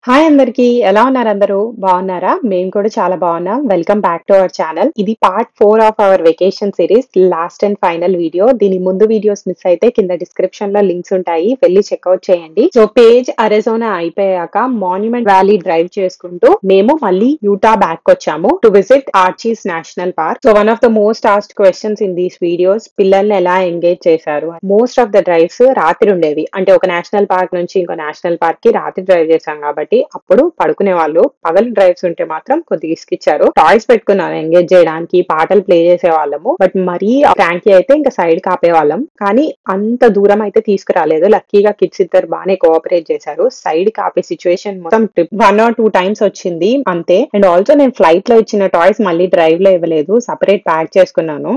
Hi అందరికి ఎలా ఉన్నారు అందరూ బాగున్నారా మేము కూడా చాలా బాగున్నాం welcome back to our channel ఇది part 4 of our vacation series last and final video దీని ముందు వీడియోస్ మిస్ అయితే కింద డిస్క్రిప్షన్ లో లింక్స్ ఉంటాయి వెళ్ళి చెక్అవుట్ చేయండి సో పేజ్ అరిజోనా అయిపోయాక మాన్యుమెంట్ వ్యాలీ డ్రైవ్ చేసుకుంటూ మేము మళ్ళీ యూటా బ్యాక్ వచ్చాము to visit Archies national park so one of the most asked questions in these videos పిల్లల్ని ఎలా ఎంగేజ్ చేశారు మోస్ట్ ఆఫ్ ద డ్రైవ్స్ రాత్రి ఉండేవి అంటే ఒక నేషనల్ పార్క్ నుంచి ఇంకో నేషనల్ పార్క్ కి రాత్రి డ్రైవ్ చేశాం కాబట్టి అప్పుడు పడుకునే వాళ్ళు పగలు డ్రైవ్స్ ఉంటే మాత్రం కొద్దిగా ఇసుకిచ్చారు టాయ్స్ పెట్టుకున్నారు ఎంగేజ్ చేయడానికి పాటలు ప్లే చేసే వాళ్ళము బట్ మరీ ఫ్రాంకీ అయితే ఇంకా సైడ్ కాపే వాళ్ళం కానీ అంత దూరం అయితే తీసుకురాలేదు లక్కీగా కిడ్స్ ఇద్దరు బాగానే కోఆపరేట్ చేశారు సైడ్ కాపే సిచ్యువేషన్ మొత్తం ట్రిప్ 1 or 2 times వచ్చింది అంతే అండ్ ఆల్సో నేను ఫ్లైట్ లో ఇచ్చిన టాయ్స్ మళ్ళీ డ్రైవ్ లో ఇవ్వలేదు సపరేట్ ప్యాక్ చేసుకున్నాను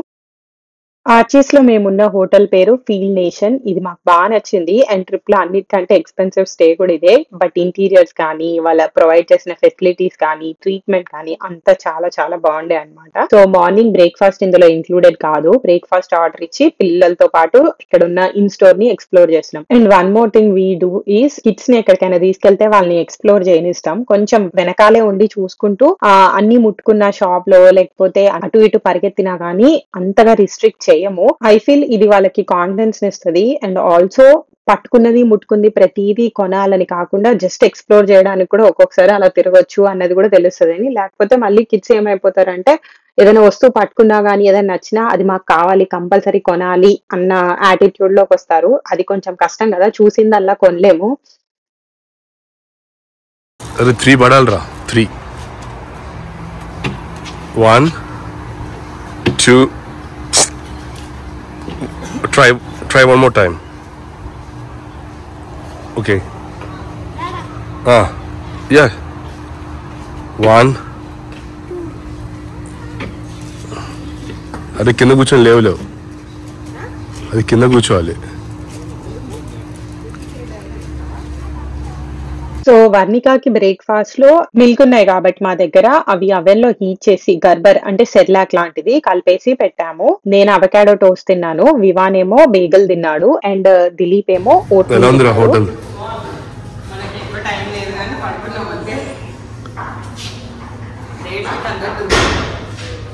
ఆర్చీస్ లో మేమున్న హోటల్ పేరు ఫీల్డ్ నేషన్ ఇది మాకు బాగా నచ్చింది అండ్ ట్రిప్ లో అన్నిటికంటే ఎక్స్పెన్సివ్ స్టే కూడా ఇదే బట్ ఇంటీరియర్స్ కానీ వాళ్ళ ప్రొవైడ్ చేసిన ఫెసిలిటీస్ కానీ ట్రీట్మెంట్ కానీ అంతా చాలా చాలా బాగుండే అనమాట సో మార్నింగ్ బ్రేక్ఫాస్ట్ ఇందులో ఇంక్లూడెడ్ కాదు బ్రేక్ఫాస్ట్ ఆర్డర్ ఇచ్చి పిల్లలతో పాటు ఇక్కడ ఉన్న ఇన్ స్టోర్ ని ఎక్స్ప్లోర్ చేసినాం and one more thing we do is kids ని ఎక్కడికైనా తీసుకెళ్తే వాళ్ళని ఎక్స్ప్లోర్ చేయనిస్తాం కొంచెం వెనకాలే ఉండి చూసుకుంటూ అన్ని ముట్టుకున్న షాప్ లో లేకపోతే అటు ఇటు పరిగెత్తినా గానీ అంతగా రిస్ట్రిక్ట్ చేయము ఐ ఫీల్ ఇది వాళ్ళకి కాన్ఫిడెన్స్ ఇస్తుంది అండ్ ఆల్సో పట్టుకున్నది ముట్టుకుంది ప్రతిదీ కొనాలని కాకుండా జస్ట్ ఎక్స్ప్లోర్ చేయడానికి కూడా ఒక్కొక్కసారి అలా తిరగొచ్చు అన్నది కూడా తెలుస్తుంది అని లేకపోతే మళ్ళీ కిడ్స్ ఏమైపోతారంటే ఏదైనా వస్తువు పట్టుకున్నా గానీ ఏదైనా నచ్చినా అది మాకు కావాలి కంపల్సరీ కొనాలి అన్న యాటిట్యూడ్ లోకి వస్తారు అది కొంచెం కష్టం కదా చూసిందల్లా కొనలేము अरे 3 बढ़ाल रहा 3 1 2 try one more time okay yeah 1 అది కింద కూర్చొని లేవు అది కింద కూర్చోవాలి సో వర్ణికాకి బ్రేక్ఫాస్ట్ లో మిల్క్ ఉన్నాయి కాబట్టి మా దగ్గర అవి అవెన్ లో హీట్ చేసి గర్బర్ అంటే సెర్లాక్ లాంటిది కలిపేసి పెట్టాము నేను అవకాడో టోస్ట్ తిన్నాను వివాన్ ఏమో బేగల్ తిన్నాడు అండ్ దిలీప్ ఏమో హోటల్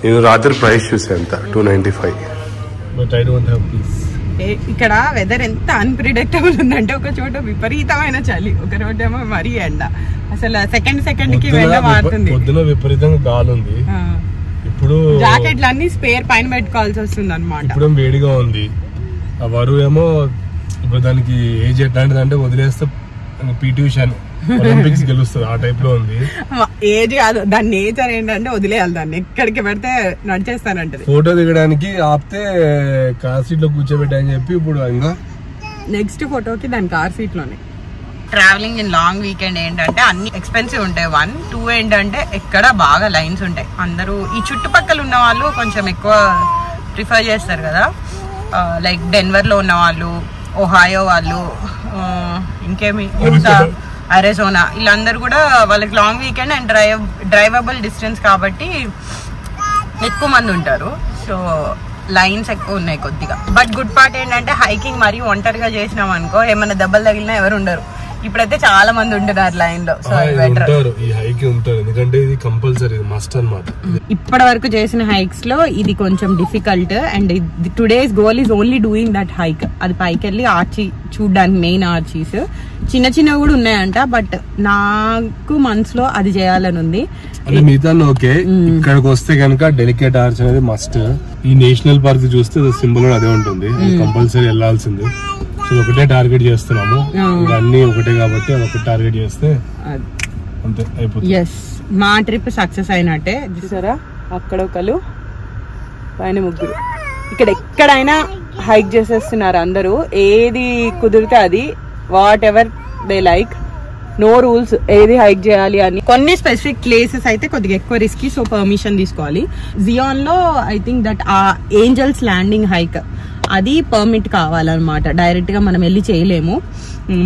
నేను రాత్రి ప్రైస్ చూసా ఎంత 295 but I don't have peace ఇక్కడ వెదర్ ఎంత అన్ప్రిడిక్టబుల్ ఉందంటే ఒక చోట విపరీతమైన చలి ఒక చోట ఏమో మరీ ఎండ అసలు సెకండ్ కి ఎండ మారుతుంది పొద్దున విపరీతంగా గాలి ఉంది ఇప్పుడు జాకెట్లు అన్ని స్పేర్ పైన పెట్టుకోవాల్సి వస్తుంది అనమాట ఇప్పుడు వేడిగా ఉంది ఆ వరువు ఏమో ఇప్పుడు దానికి ఏజ్ ఎట్లాంటిది అంటే వదిలేస్తే పీటీ ఉషా ఒలింపిక్స్ గెలుస్తుంది ఆ టైప్ లో ఉంది ఏజ్ కాదు దాని నేచర్ ఏంటంటే వదిలేయాలి దాన్ని ఎక్కడికి పెడితే నడిచేస్తానంటది ఫోటో దిగడానికి ఆపితే కార్ సీట్ లో కూర్చోబెట్టని చెప్పి ఇప్పుడు ఇంకా నెక్స్ట్ ఫోటోకి దాని కార్ సీట్ లోనే ట్రావెలింగ్ ఇన్ లాంగ్ వీకెండ్ ఏంటంటే అన్ని ఎక్స్పెన్సివ్ ఉంటాయి 1 2 ఏంటంటే ఎక్కడ బాగా లైన్స్ ఉంటాయి అందరూ ఈ చుట్టుపక్కల ఉన్న వాళ్ళు కొంచెం ఎక్కువ ప్రిఫర్ చేస్తారు కదా లైక్ డెన్వర్ లో ఉన్న వాళ్ళు ఒహాయో వాళ్ళు ఇంకేమి యూటా అరిజోనా వీళ్ళందరూ కూడా వాళ్ళకి లాంగ్ వీకెండ్ అండ్ డ్రైవబుల్ డిస్టెన్స్ కాబట్టి ఎక్కువ మంది ఉంటారు సో లైన్స్ ఎక్కువ ఉన్నాయి కొద్దిగా బట్ గుడ్ పార్ట్ ఏంటంటే హైకింగ్ మరియు ఒంటరిగా చేసినాం అనుకో ఏమైనా దెబ్బలు తగిలినా ఎవరు ఉండరు ఇప్పుడైతే చాలా మంది ఉంటున్నారు లైన్ లో సో ఎందుకంటే ఇది కంపల్సరీ మస్ట్ అన్నమాట ఇప్పటి వరకు చేసిన హైక్స్ లో ఇది కొంచెం difficult and today's goal is only doing that hike అది పైకి వెళ్ళి ఆర్చీ చూడడానికి మెయిన్ ఆర్చీస్ చిన్నవి కూడా ఉన్నాయంట బట్ నాకు మనసులో అది చేయాలని ఉంది మిగతా ఓకే ఇక్కడికి వస్తే కనుక డెలికేట్ ఆర్చ్ అనేది మస్ట్ ఈ నేషనల్ పార్క్ చూస్తే సింబల్ అదే ఉంటుంది కంపల్సరీ వెళ్ళాల్సింది ఒకటే టార్గెట్ చేస్తున్నాము అన్ని ఒకటే కాబట్టి ఒకటి టార్గెట్ చేస్తే అంతే అయిపోతుంది మా ట్రిప్ సక్సెస్ అయినట్టే చూసారా అక్కడ ఒకరు పైన ముగ్గురు ఇక్కడ ఎక్కడైనా హైక్ చేసేస్తున్నారు అందరూ ఏది కుదిరితే అది whatever they like no rules ఏది హైక్ చేయాలి అని కొన్ని స్పెసిఫిక్ ప్లేసెస్ అయితే కొద్దిగా ఎక్కువ రిస్కీ సో పర్మిషన్ తీసుకోవాలి జియాన్ లో ఐ థింక్ దట్ ఆ ఏంజల్స్ ల్యాండింగ్ హైక్ అది పర్మిట్ కావాలన్నమాట డైరెక్ట్ గా మనం వెళ్ళి చేయలేము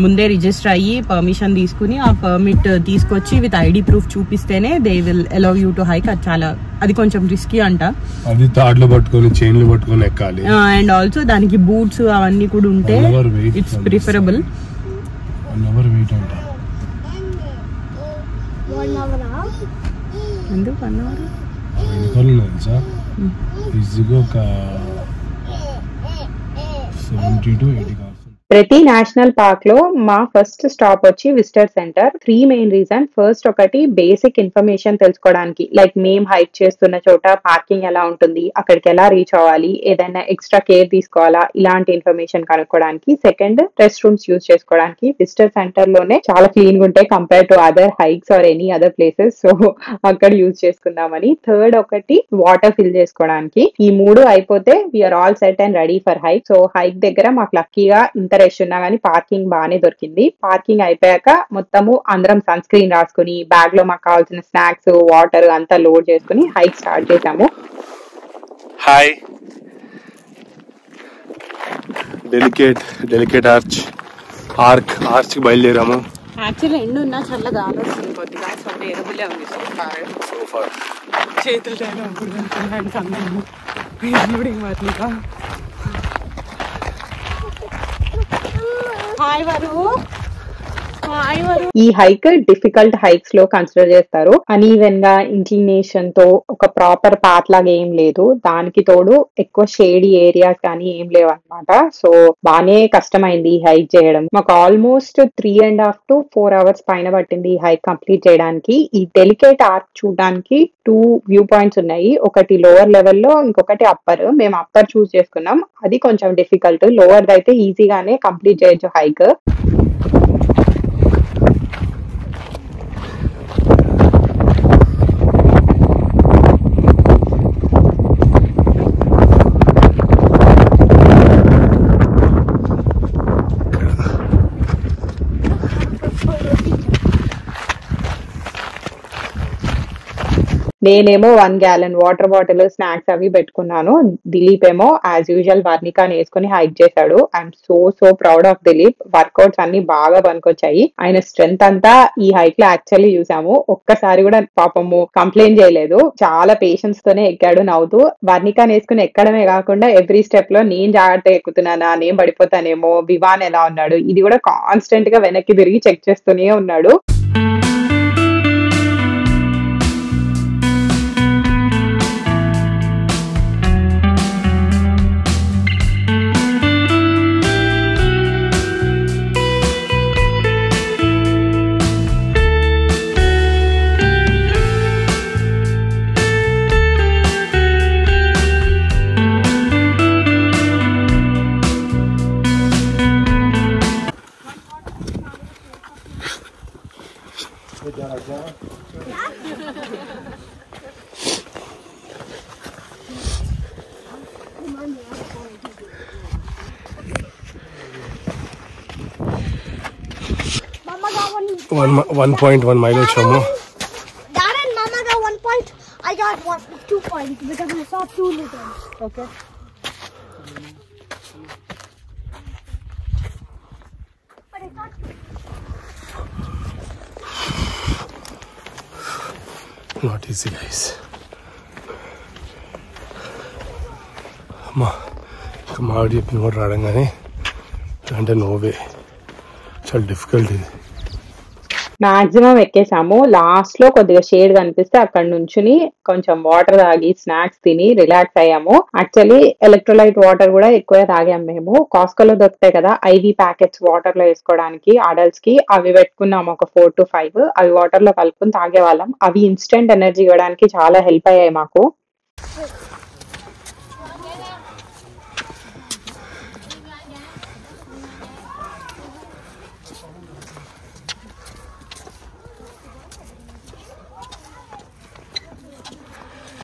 ముందే రిజిస్టర్ అయ్యి పర్మిషన్ తీసుకుని ఆ పర్మిట్ తీసుకొచ్చి విత్ ఐడి ప్రూఫ్ చూపిస్తేనే they will allow you to hike అది కొంచెం రిస్కీ అంట అది తాడ్లు పట్టుకొని చైన్లు పట్టుకొని ఎక్కాలి అండ్ ఆల్సో దానికి బూట్స్ అవన్నీ కూడా ఉంటే ఇట్స్ ప్రిఫరబుల్ 1 hour half. ఎందుకు 1 hour? తెలుసా ఈజీగా ఒక 70 to 80 కార్స్. ప్రతి నేషనల్ పార్క్ లో మా ఫస్ట్ స్టాప్ వచ్చి visitor centre. 3 main reason. First ఒకటి బేసిక్ ఇన్ఫర్మేషన్ తెలుసుకోవడానికి, లైక్ మేము హైక్ చేస్తున్న చోట పార్కింగ్ ఎలా ఉంటుంది, అక్కడికి ఎలా రీచ్ అవ్వాలి, ఏదైనా ఎక్స్ట్రా కేర్ తీసుకోవాలా, ఇలాంటి ఇన్ఫర్మేషన్ కనుక్కోవడానికి. సెకండ్, రెస్ట్ రూమ్స్ యూజ్ చేసుకోవడానికి. విజిటర్ సెంటర్ లోనే చాలా క్లీన్ గా ఉంటాయి compare to other hikes or any other places, so అక్కడ యూజ్ చేసుకుందామని. థర్డ్ ఒకటి వాటర్ ఫిల్ చేసుకోవడానికి. ఈ 3 అయిపోతే we are all set and ready for hike. So hike దగ్గర మాకు లక్కీగా ఇంత రష్ ఉన్నా కానీ పార్కింగ్ బాగానే దొరికింది. పార్కింగ్ అయిపోయాక మొత్తము అందరం సన్ స్క్రీన్ రాసుకుని బ్యాగ్ లో మాకు కావాల్సిన స్నాక్స్, వాటర్ అంతా లోడ్ చేసుకుని హైక్ స్టార్ట్ చేసాము. హాయ్, డెలికేట్ ఆర్చ్ కి బయలుదేరాము. యాక్చువల్లీ ఎండ ఉన్నా చల్లగా గాలి వస్తుంది కొద్దిగా, సో వేరబులే ఉంది సోఫా. చేతులు హాయ్ వరు. ఈ హైక్ డిఫికల్ట్ హైక్స్ లో కన్సిడర్ చేస్తారు. అనీవెన్ గా ఇంక్లినేషన్ తో ఒక ప్రాపర్ పాత్ లాగా ఏం లేదు. దానికి తోడు ఎక్కువ షేడీ ఏరియాస్ కానీ ఏం లేవు అనమాట. సో బానే కష్టమైంది ఈ హైక్ చేయడం. మాకు ఆల్మోస్ట్ 3.5 to 4 hours పైన పట్టింది ఈ హైక్ కంప్లీట్ చేయడానికి. ఈ డెలికేట్ ఆర్చ్ చూడడానికి 2 వ్యూ పాయింట్స్ ఉన్నాయి. ఒకటి లోవర్ లెవెల్లో, ఇంకొకటి అప్పర్. మేము అప్పర్ చూస్ చేసుకున్నాం. అది కొంచెం డిఫికల్ట్. లోవర్ అయితే ఈజీగానే కంప్లీట్ చేయొచ్చు హైక్. నేనేమో 1 gallon వాటర్ బాటిల్, స్నాక్స్ అవి పెట్టుకున్నాను. దిలీప్ ఏమో యాజ్ యూజువల్ వర్ణికాని వేసుకుని హైక్ చేశాడు. I'm so proud of Dilip. Workouts అన్ని బాగా పనికొచ్చాయి. ఆయన స్ట్రెంత్ అంతా ఈ హైక్ లో యాక్చువల్లీ చూసాము. ఒక్కసారి కూడా పాపము కంప్లైంట్ చేయలేదు. చాలా పేషెన్స్ తోనే ఎక్కాడు నవ్వుతూ. వర్ణికాని వేసుకుని ఎక్కడమే కాకుండా ఎవ్రీ స్టెప్ లో నేను జాగ్రత్తగా ఎక్కుతున్నానా, నేను పడిపోతానేమో, వివాన్ ఎలా ఉన్నాడు, ఇది కూడా కాన్స్టెంట్ గా వెనక్కి తిరిగి చెక్ చేస్తూనే ఉన్నాడు. Mama got 1.1 mile వచ్చాము. Dad and Mama got 1 point. I got 2 points because I saw 2 liters. Okay. But I thought not easy guys. అమ్మా, ఇంకా మావిడి చెప్పిన కూడా రావడం కానీ అంటే నోవే, చాలా డిఫికల్ట్ ఇది. మాక్సిమం ఎక్కేసాము. లాస్ట్ లో కొద్దిగా షేడ్ కనిపిస్తే అక్కడ నుంచుని కొంచెం వాటర్ తాగి స్నాక్స్ తిని రిలాక్స్ అయ్యాము. యాక్చువల్లీ ఎలక్ట్రోలైట్ వాటర్ కూడా ఎక్కువ తాగాము మేము. కాస్కోలో దొరుకుతాయి కదా IV ప్యాకెట్స్ వాటర్ లో వేసుకోవడానికి అడల్ట్స్ కి, అవి పెట్టుకున్నాము ఒక 4 to 5. అవి వాటర్ లో కలుపుకుని తాగేవాళ్ళం. అవి ఇన్స్టెంట్ ఎనర్జీ ఇవ్వడానికి చాలా హెల్ప్ అయ్యాయి మాకు.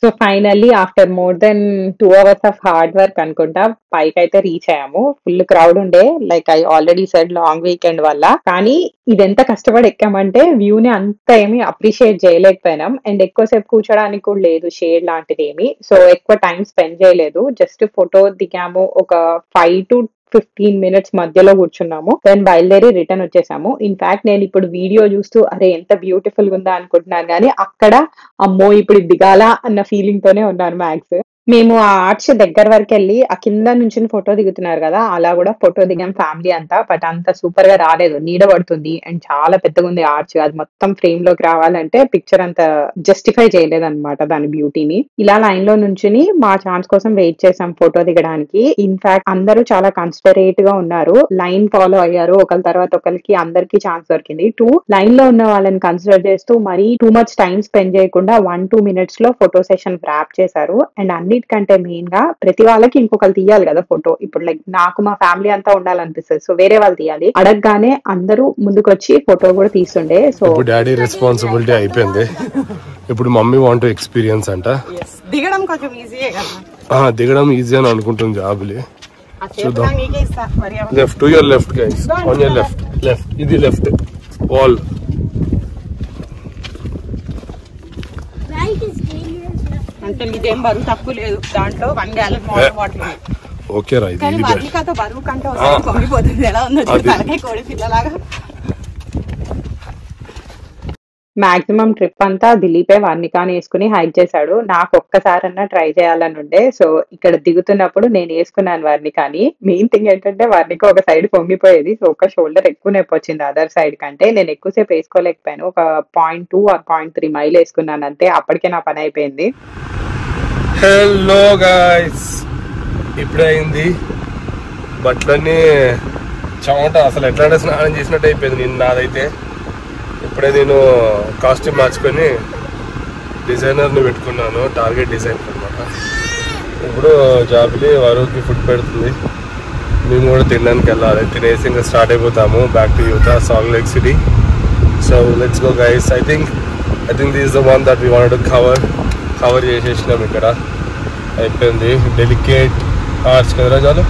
So finally after more than 2 hours of hard work అనుకుంటా పైకి అయితే రీచ్ అయ్యాము. ఫుల్ క్రౌడ్ ఉండే, like I already said long weekend వల్ల. కానీ ఇదెంత కష్టపడి ఎక్కామంటే వ్యూని అంత ఏమి అప్రిషియేట్ చేయలేకపోయినాం. అండ్ ఎక్కువసేపు కూర్చోడానికి కూడా లేదు, షేడ్ లాంటిది ఏమి. సో ఎక్కువ టైం స్పెండ్ చేయలేదు. జస్ట్ ఫోటో దిగాము. ఒక 5 to 15 minutes మధ్యలో కూర్చున్నాము. దెన్ బయలుదేరి రిటర్న్ వచ్చేసాము. ఇన్ఫాక్ట్ నేను ఇప్పుడు వీడియో చూస్తూ అరే ఎంత బ్యూటిఫుల్ గా ఉందా అనుకుంటున్నాను, కానీ అక్కడ అమ్మో ఇప్పుడు దిగాలా అన్న ఫీలింగ్ తోనే ఉన్నాను మ్యాక్స్. మేము ఆ ఆర్చ్ దగ్గర వరకు వెళ్ళి ఆ కింద నుంచి ఫోటో దిగుతున్నారు కదా, అలా కూడా ఫోటో దిగాం ఫ్యామిలీ అంతా. బట్ అంత సూపర్ గా రాలేదు, నీడ పడుతుంది అండ్ చాలా పెద్దగా ఉంది ఆర్చ్. అది మొత్తం ఫ్రేమ్ లోకి రావాలంటే పిక్చర్ అంత జస్టిఫై చేయలేదన్నమాట దాని బ్యూటీని. ఇలా లైన్ లో నుంచుని మా ఛాన్స్ కోసం వెయిట్ చేసాం ఫోటో దిగడానికి. ఇన్ఫాక్ట్ అందరూ చాలా కన్సిడరేట్ గా ఉన్నారు, లైన్ ఫాలో అయ్యారు, ఒకరి తర్వాత ఒకరికి అందరికి ఛాన్స్ దొరికింది. లైన్ లో ఉన్న వాళ్ళని కన్సిడర్ చేస్తూ మరీ టూ మచ్ టైం స్పెండ్ చేయకుండా 1-2 minutes లో ఫోటో సెషన్ ర్యాప్ చేశారు. అండ్ అన్నిటికంటే మెయిన్ గా ప్రతి వాళ్ళకి ఇంకొకరు తీయాలి కదా ఫోటో. ఇప్పుడు లైక్ నాకు మా ఫ్యామిలీ అంతా ఉండాలనిపిస్తుంది, సో వేరే వాళ్ళు తీయాలి. అడగగానే అందరూ ముందుకు వచ్చి ఫోటో కూడా తీస్తుండే. సో డాడీ రెస్పాన్సిబిలిటీ అయిపోయింది, ఇప్పుడు మమ్మీ వాంట్ టు ఎక్స్పీరియన్స్ అంట. దిగడం కొంచెం ఈజీయే కదా, దిగడం ఈజీ అని అనుకుంటుంది జాబులి. చూద్దాం. Left, to your left guys, on your left. Left, ఇది left wall. Right is dangerous. అంటే ఇదేం బరువు తక్కువ లేదు, దాంట్లో 1 gallon వాటర్. ఓకే రా, ఇది కానీ వర్ణికతో బరువు కంటే ఒకసారి పొంగిపోతుంది. ఎలా ఉందో తలకాయ కోడి పిల్లలాగా. మాక్సిమం ట్రిప్ అంతా దిలీపే వర్ణికాని వేసుకుని హైక్ చేశాడు. నాకు ఒక్కసారన్నా ట్రై చేయాలని ఉండే. సో ఇక్కడ దిగుతున్నప్పుడు నేను వేసుకున్నాను వర్ణికాని. మెయిన్ థింగ్ ఏంటంటే వర్ణిక ఒక సైడ్ పొంగిపోయేది, సో ఒక షోల్డర్ ఎక్కువ నొప్పి వచ్చింది అదర్ సైడ్ కంటే. నేను ఎక్కువసేపు వేసుకోలేకపోయాను, ఒక 0.2 or 0.3 మైల్ వేసుకున్నాను అంతే. అప్పటికే నా పని అయిపోయింది. హలో గాయ్స్, ఇప్పుడే అయింది. బట్టలన్నీ చెమట, అసలు ఎట్లా స్నానం చేసినట్టు అయిపోయింది నిన్న నాదైతే. ఇప్పుడే నేను కాస్ట్యూమ్ మార్చుకొని డిజైనర్ని పెట్టుకున్నాను, టార్గెట్ డిజైన్ అనమాట. ఇప్పుడు జాబిలి వరుకి ఫుడ్ పెడుతుంది, మేము కూడా తినడానికి వెళ్ళాలి. తినేసి ఇంకా స్టార్ట్ అయిపోతాము back to Utah, salt lake city. So let's go guys. I think this is the one that we wanted to cover చేసేసినాం. ఇక్కడ అయిపోయింది. డెలికేట్ ఆర్చ్ కదరా చాలు.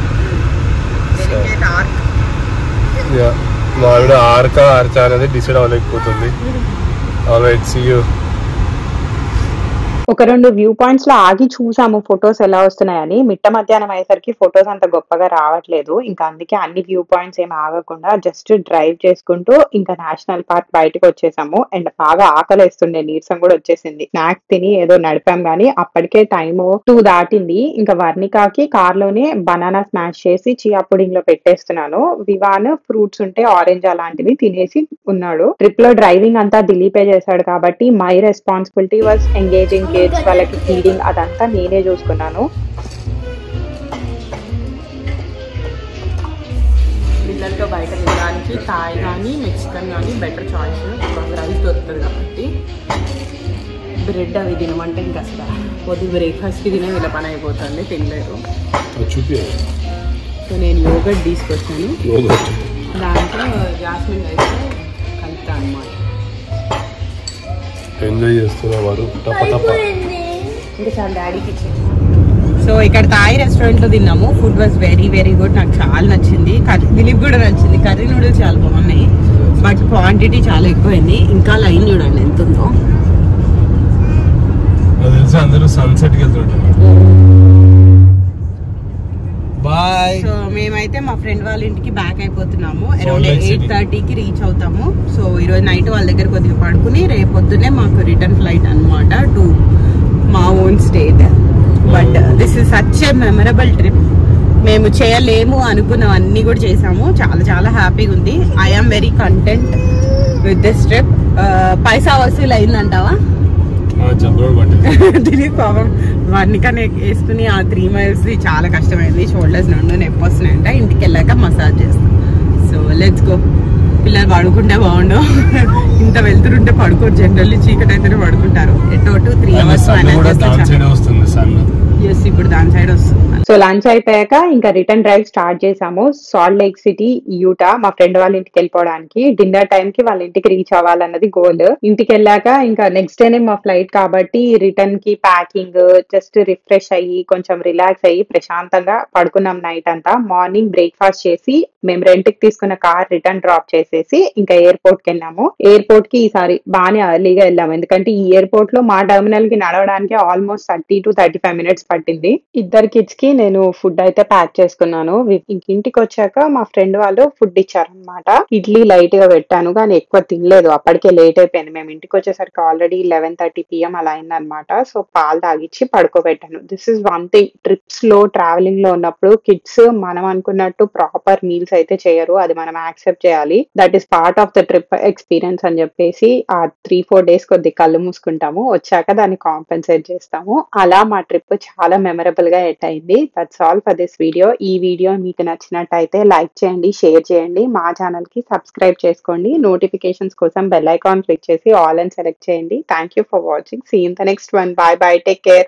మా ఆవిడ ఆర్చా అనేది డిసైడ్ అవ్వలేకపోతుంది. Alright, see you. ఒక 2 వ్యూ పాయింట్స్ లో ఆగి చూసాము ఫొటోస్ ఎలా వస్తున్నాయని. మిట్ట మధ్యాహ్నం అయ్యేసరికి ఫొటోస్ అంత గొప్పగా రావట్లేదు, ఇంకా అందుకే అన్ని వ్యూ పాయింట్స్ ఏమి ఆగకుండా జస్ట్ డ్రైవ్ చేసుకుంటూ ఇంకా నేషనల్ పార్క్ బయటకు వచ్చేసాము. అండ్ బాగా ఆకలేస్తుండే, నీరసం కూడా వచ్చేసింది. స్నాక్స్ తిని ఏదో నడిపాం గానీ అప్పటికే టైము 2 దాటింది. ఇంకా వర్ణికాకి కార్ లోనే బనానా స్మాష్ చేసి చియా పుడింగ్ లో పెట్టేస్తున్నాను. వివాన్ ఫ్రూట్స్ ఉంటే ఆరెంజ్ అలాంటివి తినేసి ఉన్నాడు. ట్రిప్ లో డ్రైవింగ్ అంతా దిలీపే చేశాడు కాబట్టి my responsibility was engaging kids, వాళ్ళకి ఫీడింగ్ అదంతా నేనే చూసుకున్నాను. పిల్లలతో బయట తినడానికి థాయ్ కానీ మెక్సికన్ కానీ బెటర్ చాయిస్. రైస్ దొరుకుతుంది కాబట్టి బ్రెడ్ అవి తినమంటే ఇంకా అసలు కొద్ది బ్రేక్ఫాస్ట్కి తినే వీళ్ళ పని అయిపోతుంది, తినలేరు. సో నేను యోగర్ట్ తీసుకొచ్చాను, దాంట్లో జాస్మిన్ రైస్ కలుపుతా అన్నమాట. ఎంజాయ్ చేస్తున్నారు ఇంకా చాలా డాడీకి ఇచ్చింది. సో ఇక్కడ థాయ్ రెస్టారెంట్ లో తిన్నాము. Food was very very good, నాకు చాలా నచ్చింది. దిలీప్ కూడా నచ్చింది. కర్రీ నూడిల్స్ చాలా బాగున్నాయి, బట్ క్వాంటిటీ చాలా ఎక్కువైంది. ఇంకా లైన్ చూడండి ఎంత ఉందో. అందరూ సన్సెట్ కి వెళ్తుంటారు. బాయ్. సో మేమైతే మా ఫ్రెండ్ వాళ్ళ ఇంటికి బ్యాక్ అయిపోతున్నాము. అరౌండ్ 8:30కి రీచ్ అవుతాము. సో ఈరోజు నైట్ వాళ్ళ దగ్గర కొద్దిగా పడుకుని రేపు పొద్దున్నే మాకు రిటర్న్ ఫ్లైట్ అనమాట టు మా own state. But this is such a memorable trip. మేము చేయలేము అనుకున్నవన్నీ కూడా చేసాము. చాలా చాలా హ్యాపీగా ఉంది. I am very content with this trip. పైసా వసూలు అయిందంటావా? దిలీప్ పాపం వర్ణికని వేసుకుని ఆ 3 miles చాలా కష్టమైంది. షోల్డర్స్ నుండి నొప్పి వస్తున్నాయంట. ఇంటికి వెళ్ళాక మసాజ్ చేస్తాం. So let's go. పిల్లలు పడుకుంటే బాగుండు, ఇంత వెళ్తుంటే పడుకోరు. జనరల్లీ చీకటి అయితేనే పడుకుంటారు. ఎటో 3 hours ఎస్, ఇప్పుడు దాని సైడ్ వస్తుంది. సో లంచ్ అయిపోయాక ఇంకా రిటర్న్ డ్రైవ్ స్టార్ట్ చేసాము. సాల్ట్ లేక్ సిటీ, యూటా, మా ఫ్రెండ్ వాళ్ళ ఇంటికి వెళ్ళిపోవడానికి. డిన్నర్ టైం కి వాళ్ళ ఇంటికి రీచ్ అవ్వాలన్నది గోల్. ఇంటికి వెళ్ళాక ఇంకా నెక్స్ట్ డేనే మా ఫ్లైట్ కాబట్టి రిటర్న్ కి ప్యాకింగ్, జస్ట్ రిఫ్రెష్ అయ్యి కొంచెం రిలాక్స్ అయ్యి ప్రశాంతంగా పడుకున్నాం నైట్ అంతా. మార్నింగ్ బ్రేక్ఫాస్ట్ చేసి మేము రెంట్ కి తీసుకున్న కార్ రిటర్న్ డ్రాప్ చేసేసి ఇంకా ఎయిర్పోర్ట్ కి వెళ్ళాము. ఎయిర్పోర్ట్ కి ఈసారి బాగానే ఎర్లీగా వెళ్ళాము, ఎందుకంటే ఈ ఎయిర్పోర్ట్ లో మా టర్మినల్ కి నడవడానికి ఆల్మోస్ట్ 30 to 35 minutes పట్టింది. 2 kids కి నేను ఫుడ్ అయితే ప్యాక్ చేసుకున్నాను. ఇంటికి వచ్చాక మా ఫ్రెండ్ వాళ్ళు ఫుడ్ ఇచ్చారనమాట. ఇడ్లీ లైట్ గా పెట్టాను కానీ ఎక్కువ తినలేదు, అప్పటికే లేట్ అయిపోయింది. మేము ఇంటికి వచ్చేసరికి ఆల్రెడీ 11:30 PM అలా అయిందనమాట. సో పాలు తాగిచ్చి పడుకోబెట్టాను. This is one thing, trips లో ట్రావెలింగ్ లో ఉన్నప్పుడు కిడ్స్ మనం అనుకున్నట్టు ప్రాపర్ మీల్స్ అయితే చేయరు, అది మనం యాక్సెప్ట్ చేయాలి. That is part of the trip experience అని చెప్పేసి ఆ 3-4 days కొద్ది కళ్ళు మూసుకుంటాము, వచ్చాక దాన్ని కాంపెన్సేట్ చేస్తాము. అలా మా ట్రిప్ చాలా మెమరబుల్ గా ఎట్ అయింది. That's all for this video. ఈ వీడియో మీకు నచ్చినట్టయితే లైక్ చేయండి, షేర్ చేయండి, మా ఛానల్ కి సబ్స్క్రైబ్ చేసుకోండి, నోటిఫికేషన్స్ కోసం బెల్ ఐకాన్ క్లిక్ చేసి ఆల్ అని సెలెక్ట్ చేయండి. Thank you for watching. See in the next one. Bye bye, take care.